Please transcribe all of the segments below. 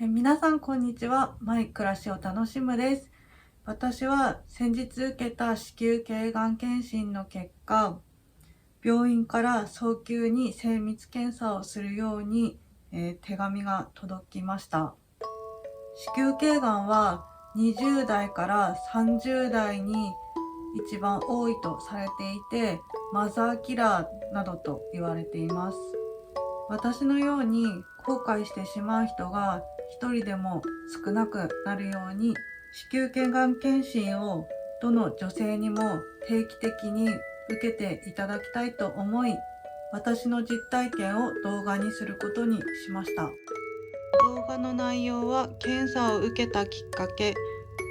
皆さんこんにちは。マイ暮らしを楽しむです。私は先日受けた子宮頸がん検診の結果、病院から早急に精密検査をするように、手紙が届きました。子宮頸がんは20代から30代に一番多いとされていて、マザーキラーなどと言われています。私のように後悔してしまう人が一人でも少なくなるように、子宮頸がん検診をどの女性にも定期的に受けていただきたいと思い、私の実体験を動画にすることにしました。動画の内容は検査を受けたきっかけ、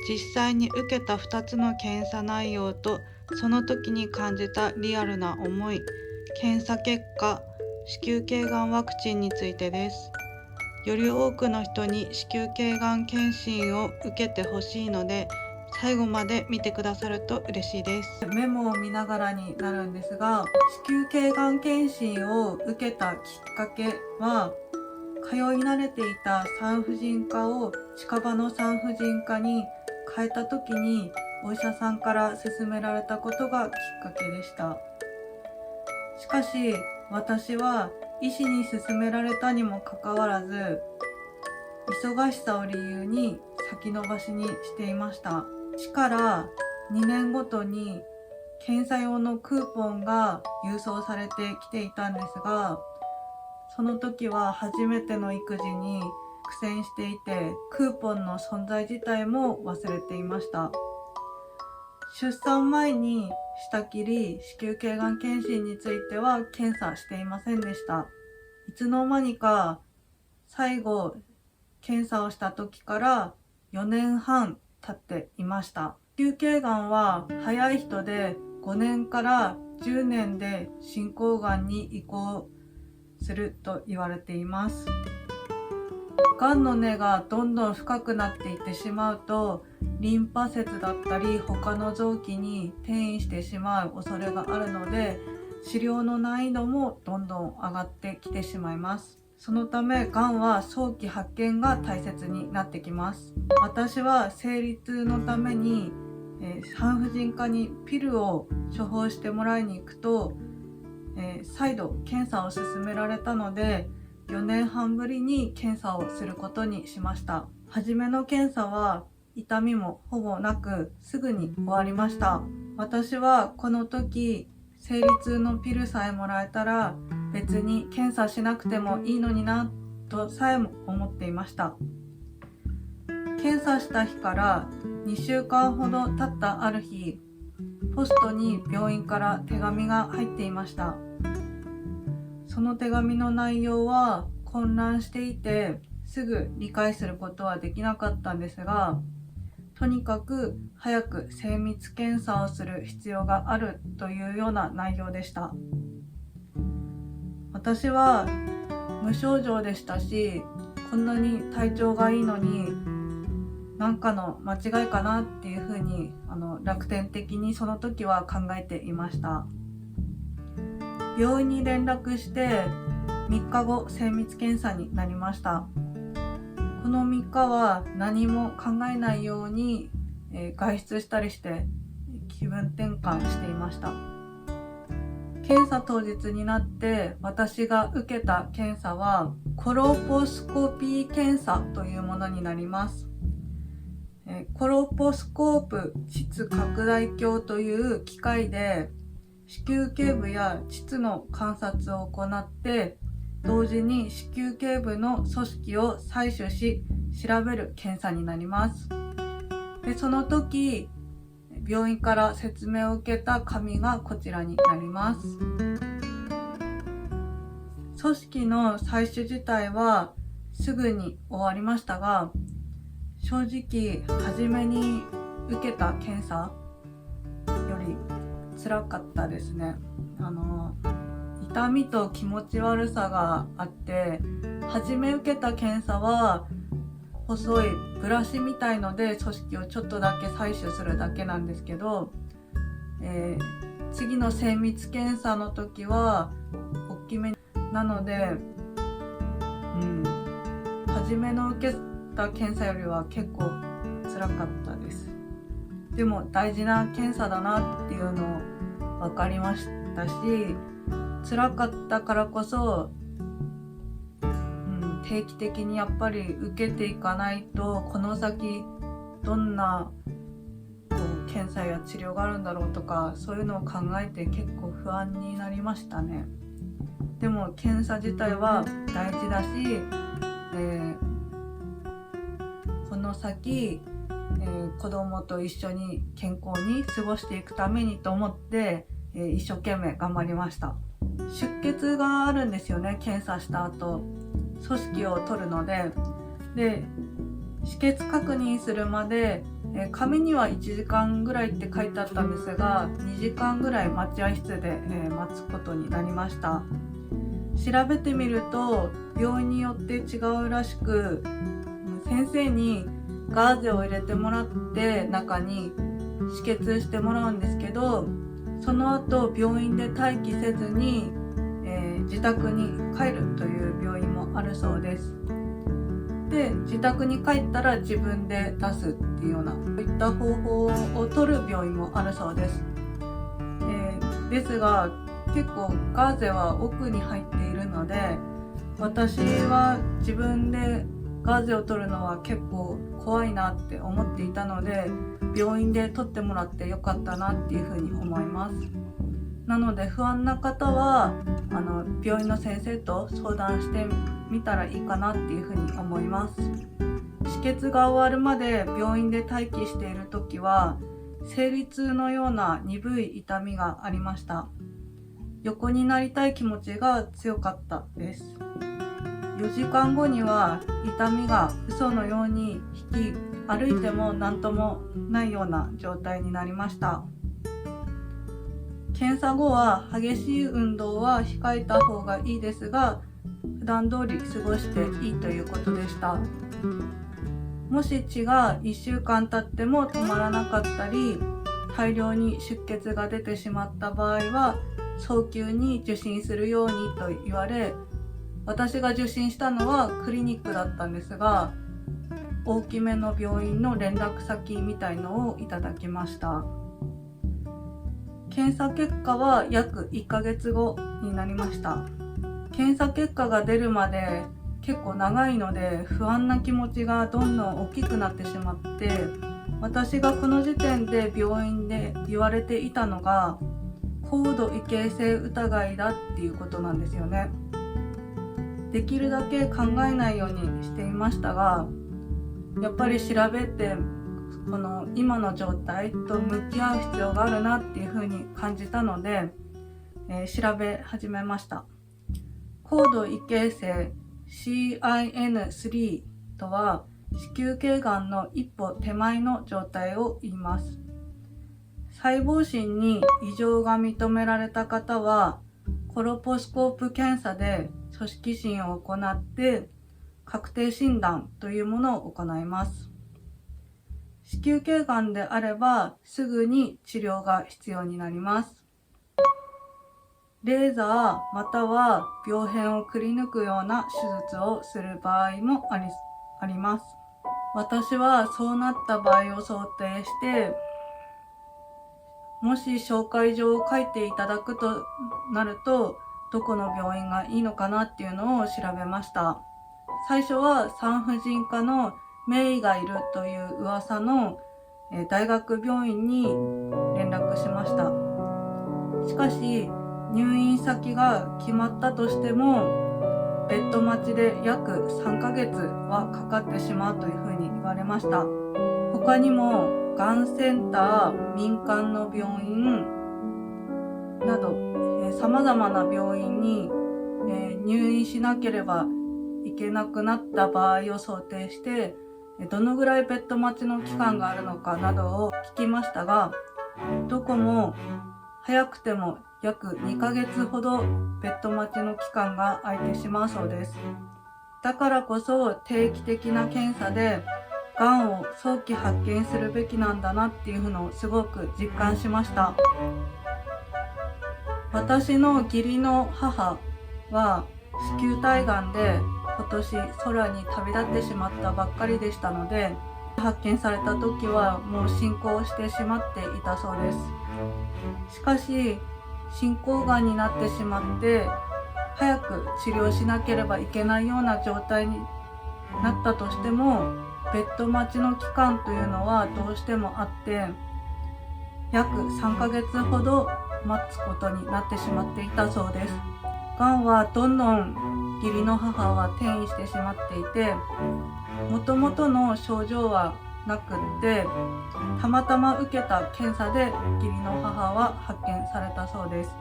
実際に受けた2つの検査内容とその時に感じたリアルな思い、検査結果、子宮頸がんワクチンについてです。より多くの人に子宮頸がん検診を受けてほしいので、最後まで見てくださると嬉しいです。メモを見ながらになるんですが、子宮頸がん検診を受けたきっかけは、通い慣れていた産婦人科を近場の産婦人科に変えた時に、お医者さんから勧められたことがきっかけでした。しかし私は医師に勧められたにもかかわらず、忙しさを理由に先延ばしにしていました。市から2年ごとに検査用のクーポンが郵送されてきていたんですが、その時は初めての育児に苦戦していて、クーポンの存在自体も忘れていました。出産前にしたきり子宮頸がん検診については検査していませんでした。いつの間にか最後検査をした時から4年半経っていました。子宮頸がんは早い人で5年から10年で進行がんに移行すると言われています。がんの根がどんどん深くなっていってしまうと、リンパ節だったり他の臓器に転移してしまう恐れがあるので、治療の難易度もどんどん上がってきてしまいます。そのためがんは早期発見が大切になってきます。私は生理痛のために、産婦人科にピルを処方してもらいに行くと、再度検査を勧められたので、4年半ぶりに検査をすることにしました。初めの検査は痛みもほぼなくすぐに終わりました。私はこの時、生理痛のピルさえもらえたら別に検査しなくてもいいのになとさえも思っていました。検査した日から2週間ほど経ったある日、ポストに病院から手紙が入っていました。その手紙の内容は混乱していて、すぐ理解することはできなかったんですが、とにかく早く精密検査をする必要があるというような内容でした。私は無症状でしたし、こんなに体調がいいのに何かの間違いかなっていうふうに楽天的にその時は考えていました。病院に連絡して3日後精密検査になりました。この3日は何も考えないように、外出したりして気分転換していました。検査当日になって私が受けた検査はコロポスコピー検査というものになります。コロポスコープ膣拡大鏡という機械で子宮頸部や膣の観察を行って、同時に子宮頸部の組織を採取し調べる検査になります。で、その時病院から説明を受けた紙がこちらになります。組織の採取自体はすぐに終わりましたが、正直初めに受けた検査より辛かったですね。痛みと気持ち悪さがあって、初め受けた検査は細いブラシみたいので組織をちょっとだけ採取するだけなんですけど、次の精密検査の時は大きめなので、初めの受けった検査よりは結構辛かったです。でも大事な検査だなっていうのを分かりましたし、辛かったからこそ、定期的にやっぱり受けていかないと、この先どんな検査や治療があるんだろうとか、そういうのを考えて結構不安になりましたね。でも検査自体は大事だし、この先、子供と一緒に健康に過ごしていくためにと思って、一生懸命頑張りました。出血があるんですよね、検査した後。組織を取るので、止血確認するまで、紙には1時間ぐらいって書いてあったんですが、2時間ぐらい待合室で、待つことになりました。調べてみると病院によって違うらしく、先生にガーゼを入れてもらって中に止血してもらうんですけど、その後病院で待機せずに、自宅に帰るという病院もあるそうです。で、自宅に帰ったら自分で出すっていうような、そういった方法を取る病院もあるそうです。ですが、結構ガーゼは奥に入っているので、私は自分でガーゼを取るのは結構怖いなって思っていたので、病院で取ってもらってよかったなっていうふうに思います。なので不安な方は病院の先生と相談してみたらいいかなっていうふうに思います。止血が終わるまで病院で待機している時は、生理痛のような鈍い痛みがありました。横になりたい気持ちが強かったです。4時間後には痛みが嘘のように引き、歩いても何ともないような状態になりました。検査後は激しい運動は控えた方がいいですが、普段通り過ごしていいということでした。もし血が1週間経っても止まらなかったり、大量に出血が出てしまった場合は早急に受診するようにと言われ、私が受診したのはクリニックだったんですが、大きめの病院の連絡先みたいのをいただきました。検査結果は約1ヶ月後になりました。検査結果が出るまで結構長いので、不安な気持ちがどんどん大きくなってしまって、私がこの時点で病院で言われていたのが高度異形成疑いだっていうことなんですよね。できるだけ考えないようにしていましたが、やっぱり調べてこの今の状態と向き合う必要があるなっていうふうに感じたので、調べ始めました。高度異形成 CIN3 とは子宮頸がんの一歩手前の状態を言います。細胞診に異常が認められた方はコロポスコープ検査で組織診を行って確定診断というものを行います。子宮頸がんであればすぐに治療が必要になります。レーザーまたは病変をくり抜くような手術をする場合もあります。私はそうなった場合を想定して、もし紹介状を書いていただくとなると、どこの病院がいいのかなっていうのを調べました。最初は産婦人科の名医がいるという噂の大学病院に連絡しました。しかし入院先が決まったとしてもベッド待ちで約3ヶ月はかかってしまうというふうに言われました。他にもがんセンター、民間の病院など様々な病院に入院しなければいけなくなった場合を想定して、どのぐらいベッド待ちの期間があるのかなどを聞きましたが、どこも早くても約2ヶ月ほどベッド待ちの期間が空いてしまうそうです。だからこそ定期的な検査でがんを早期発見するべきなんだなっていうのをすごく実感しました。私の義理の母は子宮体がんで今年空に旅立ってしまったばっかりでしたので、発見された時はもう進行してしまっていたそうです。しかし進行がんになってしまって早く治療しなければいけないような状態になったとしても、ベッド待ちの期間というのはどうしてもあって、約3ヶ月ほど待つことになってしまっていたそうです。がんはどんどん義理の母は転移してしまっていて、もともとの症状はなくって、たまたま受けた検査で義理の母は発見されたそうです。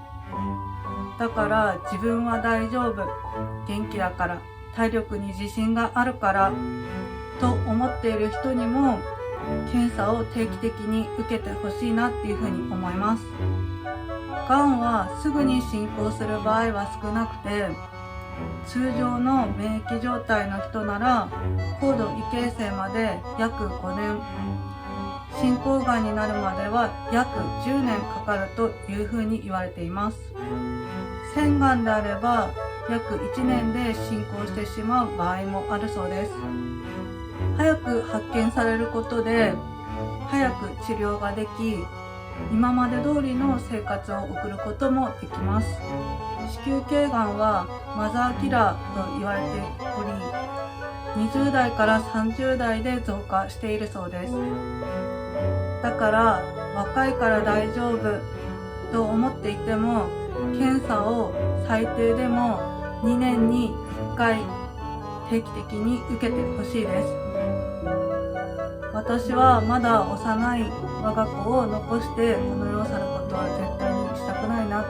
だから自分は大丈夫、元気だから、体力に自信があるからと思っている人にも検査を定期的に受けてほしいなっていうふうに思います。がんはすぐに進行する場合は少なくて、通常の免疫状態の人なら高度異形成まで約5年、進行がんになるまでは約10年かかるというふうに言われています。腺がんであれば約1年で進行してしまう場合もあるそうです。早く発見されることで早く治療ができ、今まで通りの生活を送ることもできます。子宮頸がんはマザーキラーと言われており、20代から30代で増加しているそうです。だから若いから大丈夫と思っていても、検査を最低でも2年に1回定期的に受けてほしいです。私はまだ幼い我が子を残してこの世を去ることは絶対にしたくないなって、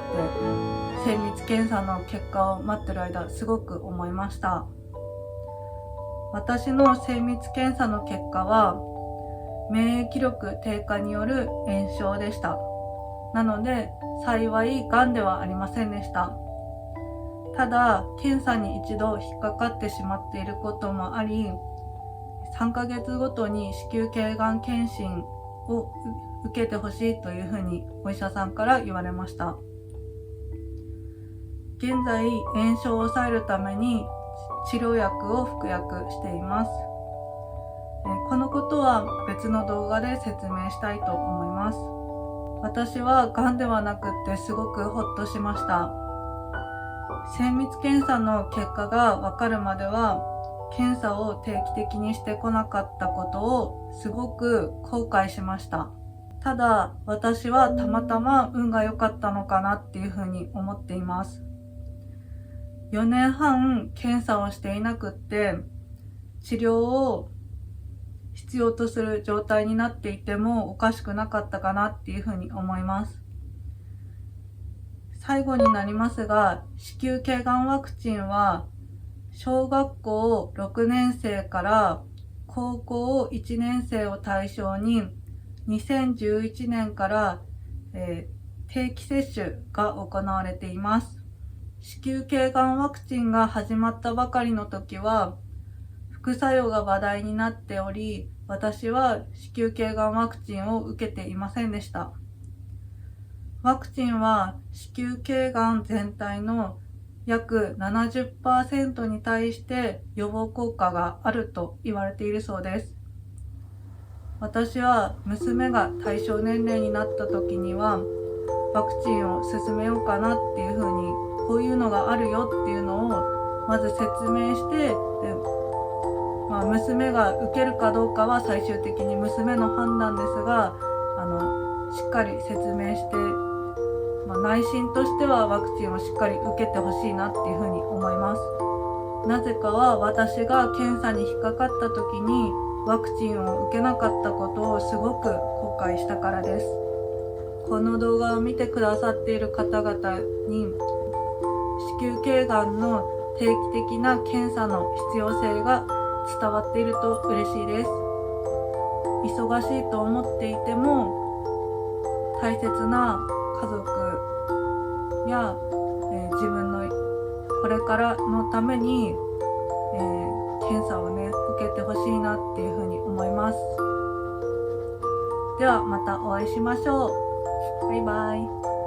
精密検査の結果を待ってる間すごく思いました。私の精密検査の結果は免疫力低下による炎症でした。なので幸いがんではありませんでした。ただ検査に一度引っかかってしまっていることもあり、3ヶ月ごとに子宮頸がん検診を受けてほしいというふうにお医者さんから言われました。現在炎症を抑えるために治療薬を服薬しています。このことは別の動画で説明したいと思います。私はがんではなくってすごくほっとしました。精密検査の結果がわかるまでは検査を定期的にしてこなかったことをすごく後悔しました。ただ私はたまたま運が良かったのかなっていうふうに思っています。4年半検査をしていなくって治療を必要とする状態になっていてもおかしくなかったかなっていうふうに思います。最後になりますが、子宮頸がんワクチンは小学校6年生から高校1年生を対象に2011年から、定期接種が行われています。子宮頸がんワクチンが始まったばかりの時は副作用が話題になっており、私は子宮頸がんワクチンを受けていませんでした。ワクチンは子宮頸がん全体の約 70% に対して予防効果があると言われているそうです。私は娘が対象年齢になった時にはワクチンを勧めようかなっていうふうに、こういうのがあるよっていうのをまず説明して、娘が受けるかどうかは最終的に娘の判断ですが、しっかり説明して、内心としてはワクチンをしっかり受けてほしいなっていうふうに思います。なぜかは私が検査に引っかかった時にワクチンを受けなかったことをすごく後悔したからです。この動画を見てくださっている方々に子宮頸がんの定期的な検査の必要性が伝わっていると嬉しいです。忙しいと思っていても大切な家族や、自分のこれからのために、検査をね受けてほしいなっていうふうに思います。ではまたお会いしましょう。バイバイ。